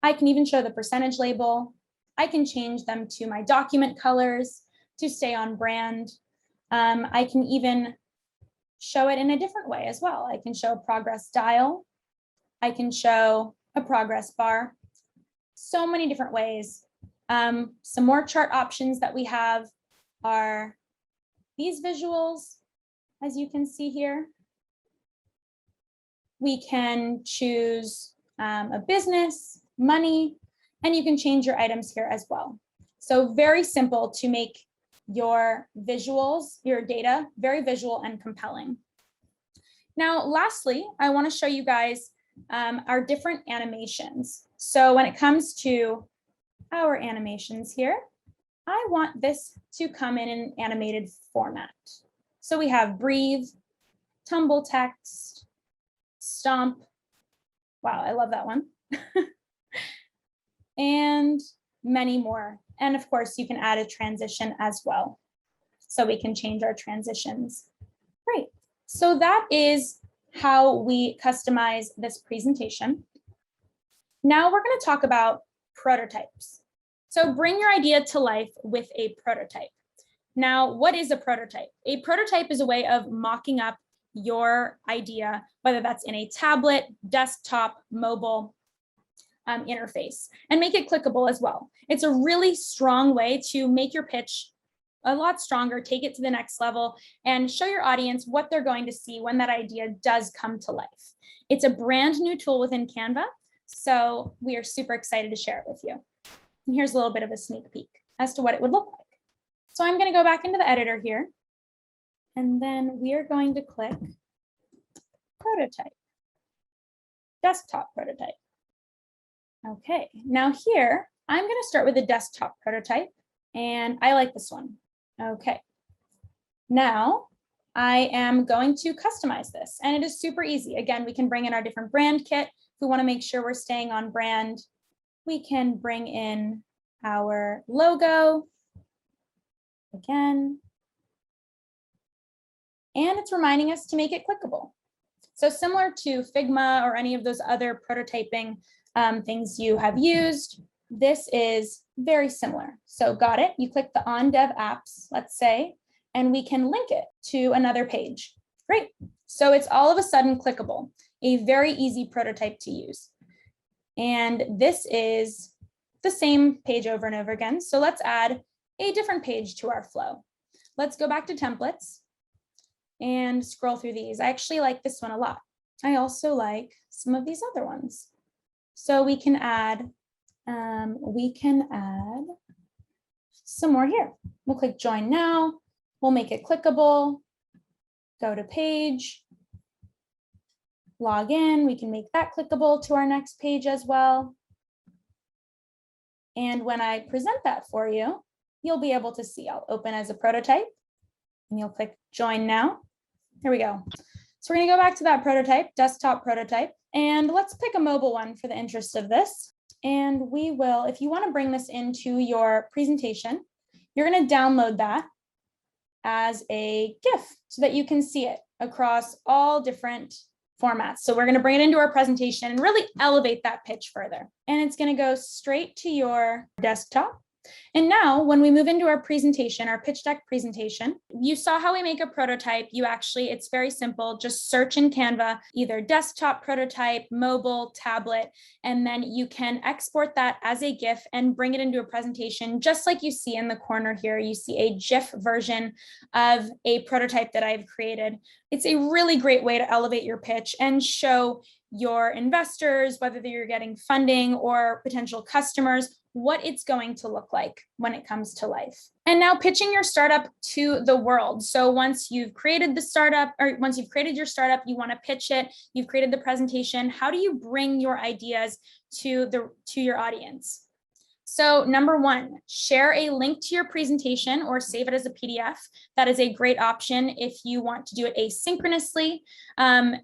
I can even show the percentage label. I can change them to my document colors to stay on brand. I can even show it in a different way as well. I can show a progress dial. I can show a progress bar. So many different ways. Some more chart options that we have are these visuals, as you can see here. We can choose a business, money, and you can change your items here as well. So very simple to make your visuals, your data, very visual and compelling. Now, lastly, I want to show you guys our different animations. So when it comes to our animations here, I want this to come in an animated format. So we have breathe, tumble text, stomp. Wow, I love that one. And many more. And of course, you can add a transition as well. So we can change our transitions. Great. So that is how we customize this presentation. Now we're going to talk about prototypes. So bring your idea to life with a prototype. Now, what is a prototype? A prototype is a way of mocking up your idea, whether that's in a tablet, desktop, mobile interface, and make it clickable as well. It's a really strong way to make your pitch a lot stronger, take it to the next level, and show your audience what they're going to see when that idea does come to life. It's a brand new tool within Canva, so we are super excited to share it with you. And here's a little bit of a sneak peek as to what it would look like. So I'm going to go back into the editor here, and then we are going to click prototype, desktop prototype. Okay, now here, I'm going to start with a desktop prototype, and I like this one. Okay, now I am going to customize this, and it is super easy. Again, we can bring in our different brand kit. If we want to make sure we're staying on brand, we can bring in our logo again, and it's reminding us to make it clickable. So similar to Figma or any of those other prototyping things you have used, this is very similar. So got it, you click the on dev apps, let's say, and we can link it to another page. Great, so it's all of a sudden clickable, a very easy prototype to use. And this is the same page over and over again. So let's add a different page to our flow. Let's go back to templates and scroll through these. I actually like this one a lot. I also like some of these other ones. So we can add some more here. We'll click join now. We'll make it clickable. Go to page. Log in. We can make that clickable to our next page as well. And when I present that for you, you'll be able to see. I'll open as a prototype and you'll click join now. Here we go. So we're going to go back to that prototype, desktop prototype, and let's pick a mobile one for the interest of this. And we will, if you want to bring this into your presentation, you're going to download that as a GIF so that you can see it across all different formats. So we're going to bring it into our presentation and really elevate that pitch further. And it's going to go straight to your desktop. And now when we move into our presentation, our pitch deck presentation, you saw how we make a prototype. It's very simple. Just search in Canva, either desktop prototype, mobile, tablet, and then you can export that as a GIF and bring it into a presentation. Just like you see in the corner here, you see a GIF version of a prototype that I've created. It's a really great way to elevate your pitch and show your investors, whether you're getting funding or potential customers, what it's going to look like when it comes to life. And now pitching your startup to the world. So once you've created the startup, or once you've created your startup, you want to pitch it, you've created the presentation, how do you bring your ideas to your audience? So number one, share a link to your presentation or save it as a PDF. That is a great option if you want to do it asynchronously.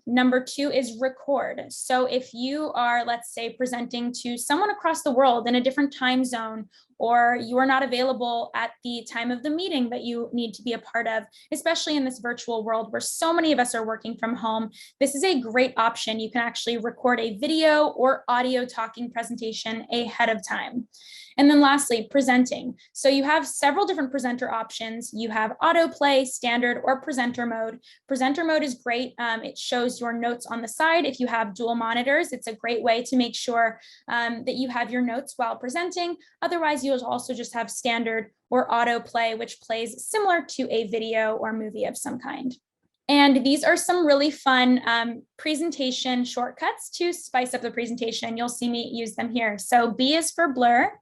Number two is record. So if you are, let's say, presenting to someone across the world in a different time zone, or you are not available at the time of the meeting that you need to be a part of, especially in this virtual world where so many of us are working from home, this is a great option. You can actually record a video or audio talking presentation ahead of time. And then lastly, presenting. So you have several different presenter options. You have autoplay, standard, or presenter mode. Presenter mode is great. It shows your notes on the side. If you have dual monitors, it's a great way to make sure that you have your notes while presenting. Otherwise, you'll also just have standard or autoplay, which plays similar to a video or movie of some kind. And these are some really fun presentation shortcuts to spice up the presentation. You'll see me use them here. So B is for blur.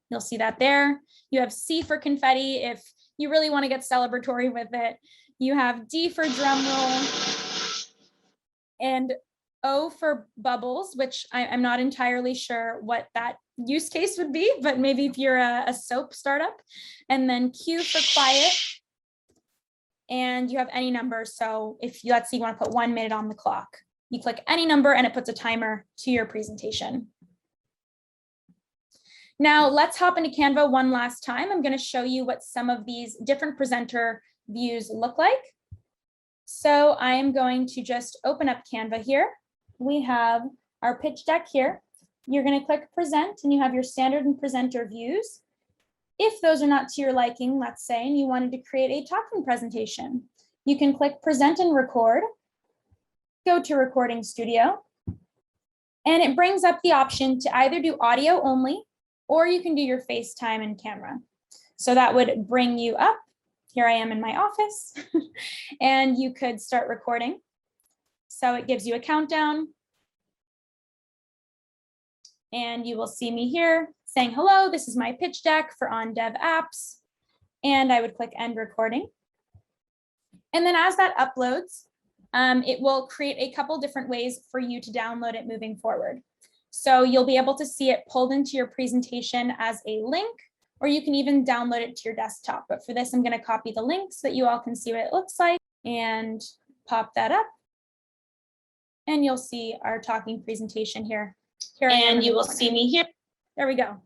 You'll see that there. You have C for confetti if you really want to get celebratory with it. You have D for drum roll and O for bubbles, which I'm not entirely sure what that use case would be, but maybe if you're a soap startup. And then Q for quiet. And you have any number. So if let's say you want to put 1 minute on the clock, you click any number and it puts a timer to your presentation. Now let's hop into Canva one last time. I'm going to show you what some of these different presenter views look like. So I am going to just open up Canva here. We have our pitch deck here. You're going to click present and you have your standard and presenter views. If those are not to your liking, let's say, and you wanted to create a talking presentation, you can click present and record, go to recording studio, and it brings up the option to either do audio only, or you can do your FaceTime and camera. So that would bring you up. Here I am in my office, and you could start recording. So it gives you a countdown. And you will see me here saying, hello, this is my pitch deck for On Dev Apps. And I would click end recording. And then as that uploads, it will create a couple different ways for you to download it moving forward. So you'll be able to see it pulled into your presentation as a link, or you can even download it to your desktop. But for this, I'm going to copy the link so that you all can see what it looks like and pop that up. And you'll see our talking presentation here. And you will see me here. There we go.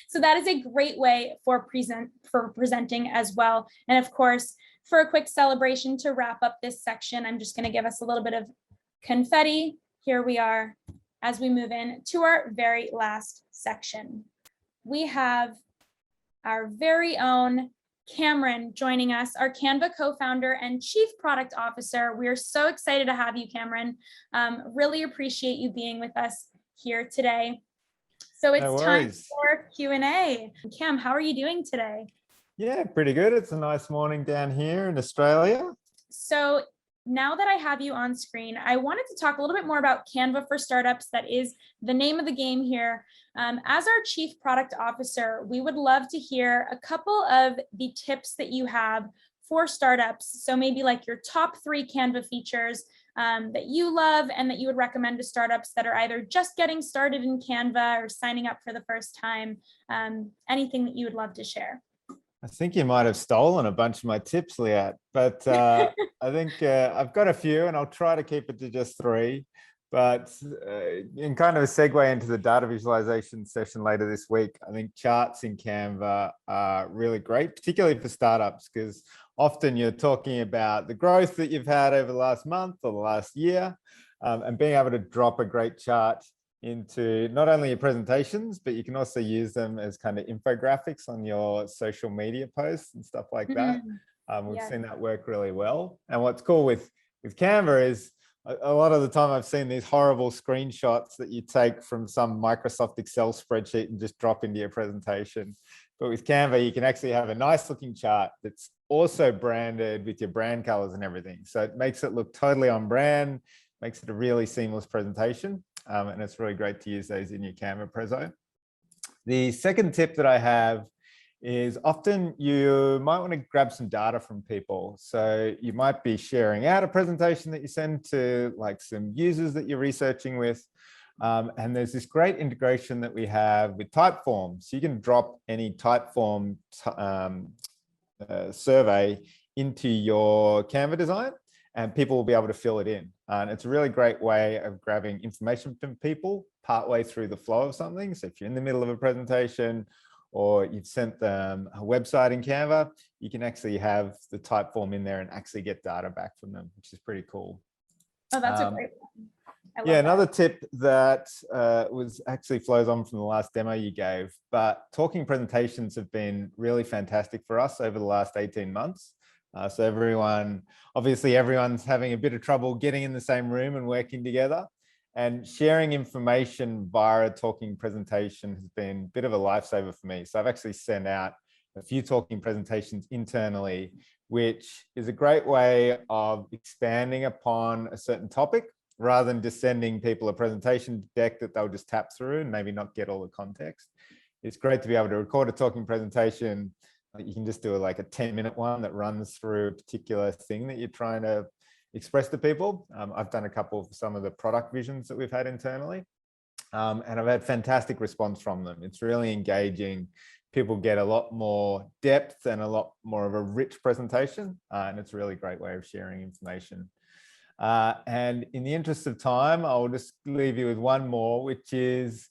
So that is a great way for presenting as well. And of course, for a quick celebration to wrap up this section, I'm just going to give us a little bit of confetti. Here we are as we move in to our very last section. We have our very own Cameron joining us, our Canva co-founder and chief product officer. We are so excited to have you, Cameron. Really appreciate you being with us here today. So it's time for Q&A. Cam, how are you doing today? Yeah, pretty good. It's a nice morning down here in Australia. So now that I have you on screen, I wanted to talk a little bit more about Canva for Startups. That is the name of the game here. As our chief product officer, we would love to hear a couple of the tips that you have for startups. So maybe like your top 3 Canva features that you love and that you would recommend to startups that are either just getting started in Canva or signing up for the first time. Anything that you would love to share. I think you might have stolen a bunch of my tips, Liat, but I think I've got a few and I'll try to keep it to just 3. But in kind of a segue into the data visualization session later this week, I think charts in Canva are really great, particularly for startups, because often you're talking about the growth that you've had over the last month or the last year, and being able to drop a great chart into not only your presentations, but you can also use them as kind of infographics on your social media posts and stuff like that. We've Yes. seen that work really well. And what's cool with Canva is a lot of the time I've seen these horrible screenshots that you take from some Microsoft Excel spreadsheet and just drop into your presentation. But with Canva, you can actually have a nice looking chart that's also branded with your brand colors and everything. So it makes it look totally on brand, makes it a really seamless presentation. And it's really great to use those in your Canva Prezo. The second tip that I have is often you might want to grab some data from people. So you might be sharing out a presentation that you send to like some users that you're researching with. And there's this great integration that we have with Typeform. So you can drop any Typeform survey into your Canva design and people will be able to fill it in. And it's a really great way of grabbing information from people partway through the flow of something. So if you're in the middle of a presentation or you've sent them a website in Canva, you can actually have the Typeform in there and actually get data back from them, which is pretty cool. Oh, that's a great one. Yeah, another tip that was actually flows on from the last demo you gave, but talking presentations have been really fantastic for us over the last 18 months. So obviously everyone's having a bit of trouble getting in the same room and working together, and sharing information via a talking presentation has been a bit of a lifesaver for me. So I've actually sent out a few talking presentations internally, which is a great way of expanding upon a certain topic rather than just sending people a presentation deck that they'll just tap through and maybe not get all the context. It's great to be able to record a talking presentation. You can just do like a 10-minute one that runs through a particular thing that you're trying to express to people. I've done a couple of some of the product visions that we've had internally, and I've had fantastic response from them. It's really engaging. People get a lot more depth and a lot more of a rich presentation, and it's a really great way of sharing information. And in the interest of time, I'll just leave you with one more, which is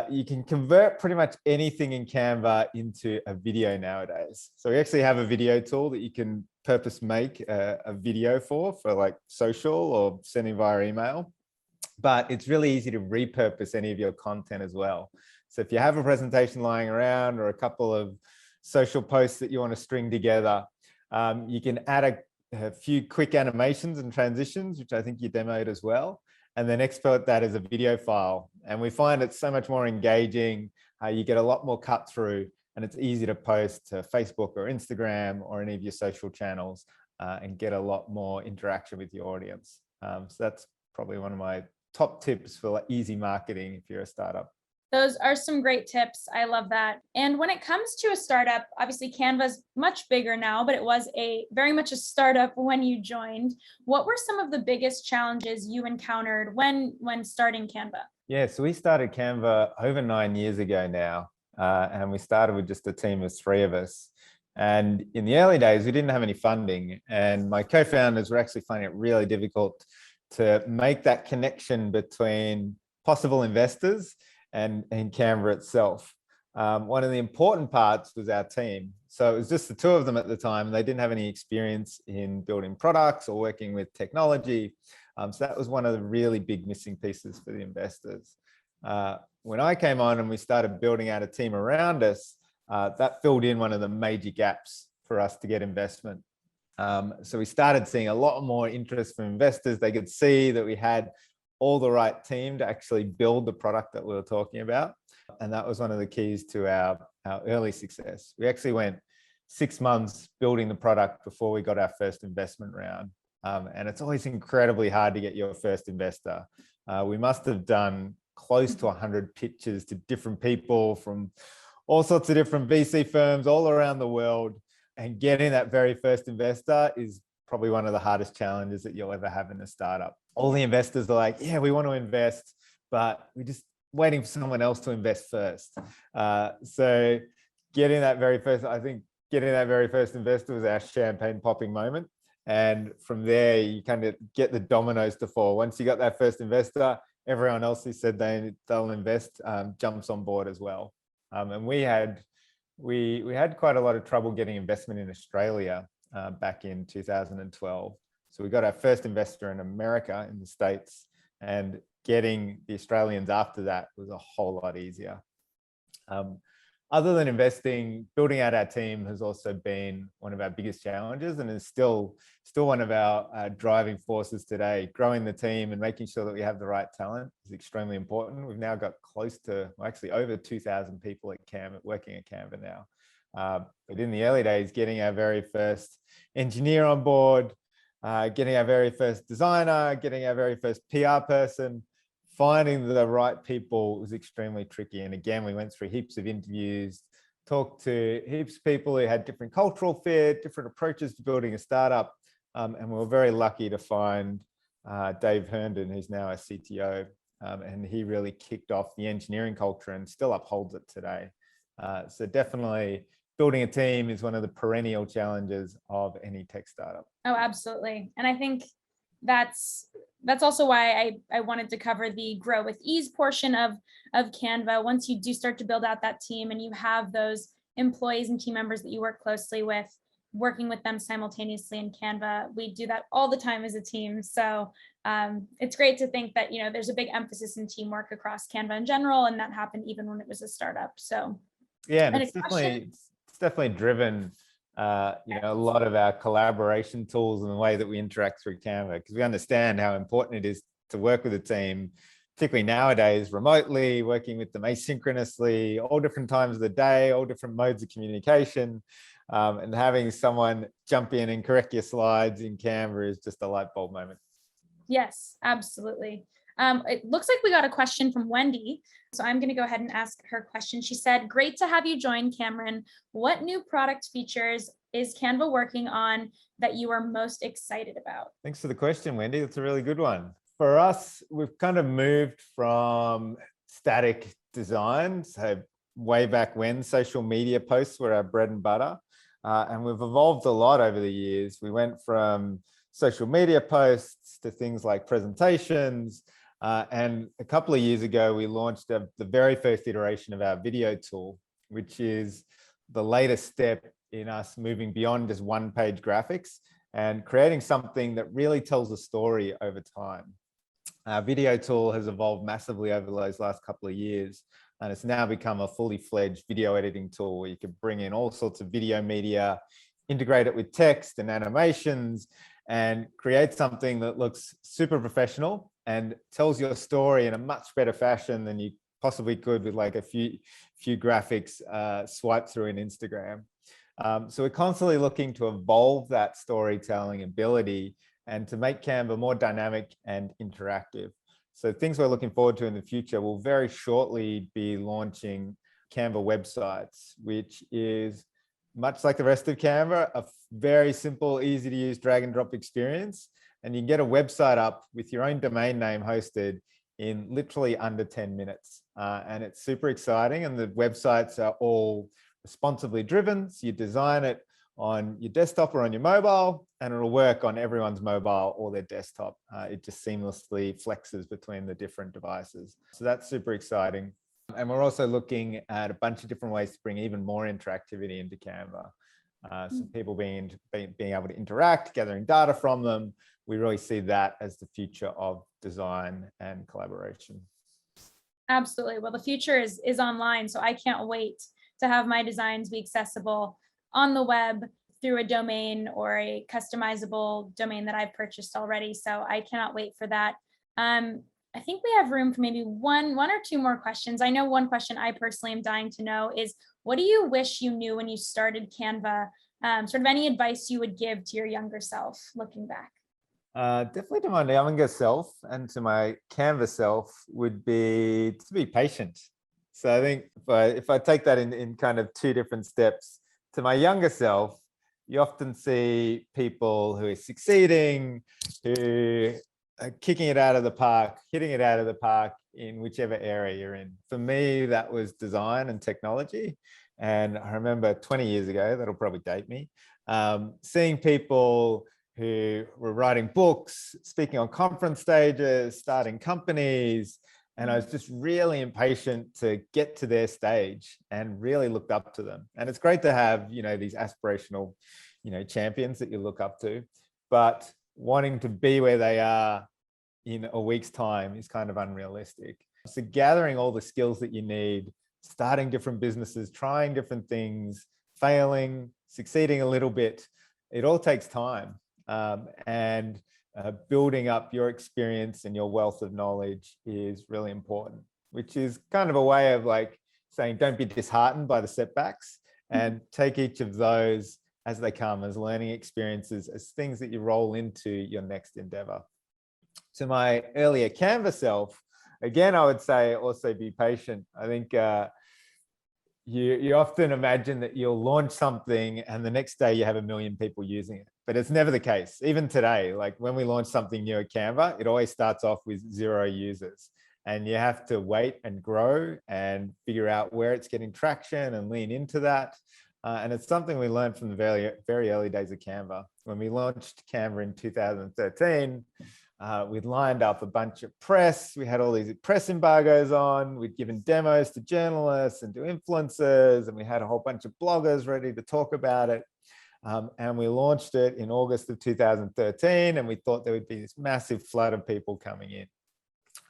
you can convert pretty much anything in Canva into a video nowadays. So we actually have a video tool that you can purpose make a video for like social or sending via email. But it's really easy to repurpose any of your content as well. So if you have a presentation lying around or a couple of social posts that you want to string together, you can add a few quick animations and transitions, which I think you demoed as well, and then export that as a video file. And we find it's so much more engaging. You get a lot more cut through, and it's easy to post to Facebook or Instagram or any of your social channels and get a lot more interaction with your audience. So that's probably one of my top tips for like easy marketing if you're a startup. Those are some great tips. I love that. And when it comes to a startup, obviously Canva's much bigger now, but it was very much a startup when you joined. What were some of the biggest challenges you encountered when starting Canva? Yeah, so we started Canva over 9 years ago now, and we started with just a team of 3 of us. And in the early days, we didn't have any funding, and my co-founders were actually finding it really difficult to make that connection between possible investors and Canva itself. One of the important parts was our team. So it was just the 2 of them at the time. They didn't have any experience in building products or working with technology. So that was one of the really big missing pieces for the investors. When I came on and we started building out a team around us, that filled in one of the major gaps for us to get investment. So we started seeing a lot more interest from investors. They could see that we had all the right team to actually build the product that we were talking about. And that was one of the keys to our early success. We actually went 6 months building the product before we got our first investment round. And it's always incredibly hard to get your first investor. We must have done close to 100 pitches to different people from all sorts of different VC firms all around the world. And getting that very first investor is probably one of the hardest challenges that you'll ever have in a startup. All the investors are like, yeah, we want to invest, but we're just waiting for someone else to invest first. So getting that very first investor was our champagne popping moment. And from there, you kind of get the dominoes to fall. Once you got that first investor, everyone else who said they'll invest jumps on board as well. And we had quite a lot of trouble getting investment in Australia back in 2012. So we got our first investor in America, in the States, and getting the Australians after that was a whole lot easier. Other than investing, building out our team has also been one of our biggest challenges, and is still one of our driving forces today. Growing the team and making sure that we have the right talent is extremely important. We've now got close to, well, actually over 2,000 people at Canva, working at Canva now. But in the early days, getting our very first engineer on board, getting our very first designer, getting our very first PR person, finding the right people was extremely tricky. And again, we went through heaps of interviews, talked to heaps of people who had different cultural fit, different approaches to building a startup. And we were very lucky to find Dave Herndon, who's now our CTO. And he really kicked off the engineering culture and still upholds it today. So definitely building a team is one of the perennial challenges of any tech startup. Oh, absolutely. And I think that's also why I wanted to cover the grow with ease portion of Canva. Once you do start to build out that team and you have those employees and team members that you work closely with, working with them simultaneously in Canva, we do that all the time as a team. So it's great to think that, there's a big emphasis in teamwork across Canva in general, and that happened even when it was a startup. So yeah, and it's definitely driven a lot of our collaboration tools and the way that we interact through Canva, because we understand how important it is to work with a team, particularly nowadays, remotely, working with them asynchronously, all different times of the day, all different modes of communication, and having someone jump in and correct your slides in Canva is just a light bulb moment. Yes, absolutely. It looks like we got a question from Wendy. So I'm going to go ahead and ask her question. She said, great to have you join, Cameron. What new product features is Canva working on that you are most excited about? Thanks for the question, Wendy. That's a really good one. For us, we've kind of moved from static design. So way back when, social media posts were our bread and butter. And we've evolved a lot over the years. We went from social media posts to things like presentations. And a couple of years ago, we launched the very first iteration of our video tool, which is the latest step in us moving beyond just one-page graphics and creating something that really tells a story over time. Our video tool has evolved massively over those last couple of years, and it's now become a fully fledged video editing tool where you can bring in all sorts of video media, integrate it with text and animations, and create something that looks super professional and tells your story in a much better fashion than you possibly could with like a few graphics swiped through in Instagram. So we're constantly looking to evolve that storytelling ability and to make Canva more dynamic and interactive. So things we're looking forward to in the future, we'll very shortly be launching Canva websites, which is much like the rest of Canva, a very simple, easy to use drag and drop experience. And you can get a website up with your own domain name hosted in literally under 10 minutes. And it's super exciting. And the websites are all responsibly driven. So you design it on your desktop or on your mobile, and it'll work on everyone's mobile or their desktop. It just seamlessly flexes between the different devices. So that's super exciting. And we're also looking at a bunch of different ways to bring even more interactivity into Canva. So people being able to interact, gathering data from them. We really see that as the future of design and collaboration. Absolutely. Well, the future is online, so I can't wait to have my designs be accessible on the web through a domain or a customizable domain that I've purchased already. So I cannot wait for that. I think we have room for maybe one or two more questions. I know one question I personally am dying to know is, what do you wish you knew when you started Canva? Sort of any advice you would give to your younger self looking back? Definitely to my younger self and to my Canva self would be to be patient. So I think if I take that in kind of two different steps, to my younger self, you often see people who are succeeding, who are kicking it out of the park, hitting it out of the park in whichever area you're in. For me, that was design and technology. And I remember 20 years ago, that'll probably date me, seeing people who were writing books, speaking on conference stages, starting companies. And I was just really impatient to get to their stage and really looked up to them. And it's great to have, these aspirational, champions that you look up to, but wanting to be where they are in a week's time is kind of unrealistic. So gathering all the skills that you need, starting different businesses, trying different things, failing, succeeding a little bit, it all takes time. And building up your experience and your wealth of knowledge is really important, which is kind of a way of like saying, don't be disheartened by the setbacks, and take each of those as they come, as learning experiences, as things that you roll into your next endeavor. To my earlier Canva self, again, I would say also be patient. I think you often imagine that you'll launch something and the next day you have 1 million people using it, but it's never the case. Even today, like when we launch something new at Canva, it always starts off with 0 users, and you have to wait and grow and figure out where it's getting traction and lean into that. And it's something we learned from the very, very early days of Canva. When we launched Canva in 2013, we'd lined up a bunch of press. We had all these press embargoes on. We'd given demos to journalists and to influencers, and we had a whole bunch of bloggers ready to talk about it. And we launched it in August of 2013, and we thought there would be this massive flood of people coming in.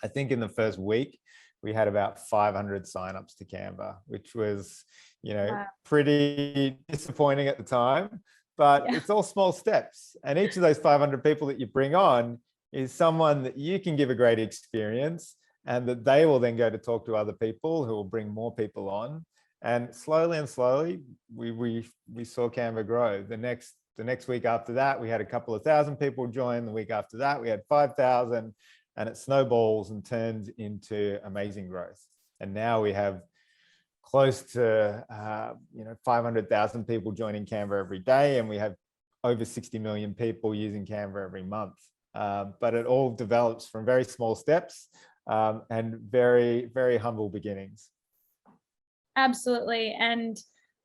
I think in the first week, we had about 500 signups to Canva, which was, wow, pretty disappointing at the time, but it's all small steps. And each of those 500 people that you bring on is someone that you can give a great experience, and that they will then go to talk to other people who will bring more people on. And slowly and slowly, we saw Canva grow. The next week after that, we had a couple of thousand people join. The week after that, we had 5,000, and it snowballs and turns into amazing growth. And now we have close to 500,000 people joining Canva every day, and we have over 60 million people using Canva every month. But it all develops from very small steps and very, very humble beginnings. Absolutely. And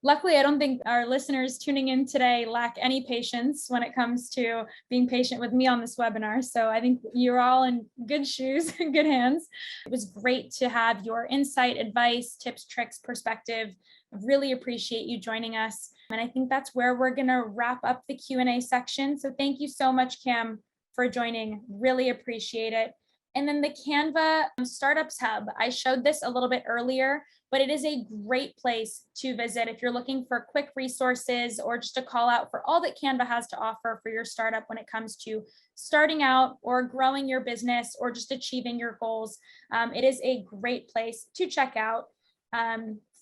luckily, I don't think our listeners tuning in today lack any patience when it comes to being patient with me on this webinar. So I think you're all in good shoes, good hands. It was great to have your insight, advice, tips, tricks, perspective. Really appreciate you joining us. And I think that's where we're going to wrap up the Q&A section. So thank you so much, Cam, for joining. Really appreciate it. And then the Canva Startups Hub, I showed this a little bit earlier, but it is a great place to visit if you're looking for quick resources or just a call out for all that Canva has to offer for your startup when it comes to starting out or growing your business or just achieving your goals. It is a great place to check out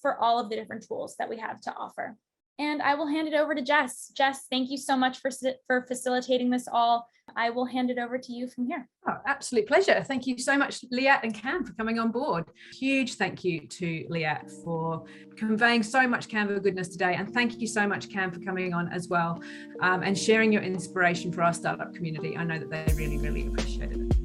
for all of the different tools that we have to offer. And I will hand it over to Jess. Jess, thank you so much for facilitating this all. I will hand it over to you from here. Oh, absolute pleasure. Thank you so much, Liat and Cam, for coming on board. Huge thank you to Liat for conveying so much Canva goodness today. And thank you so much, Cam, for coming on as well and sharing your inspiration for our startup community. I know that they really, really appreciated it.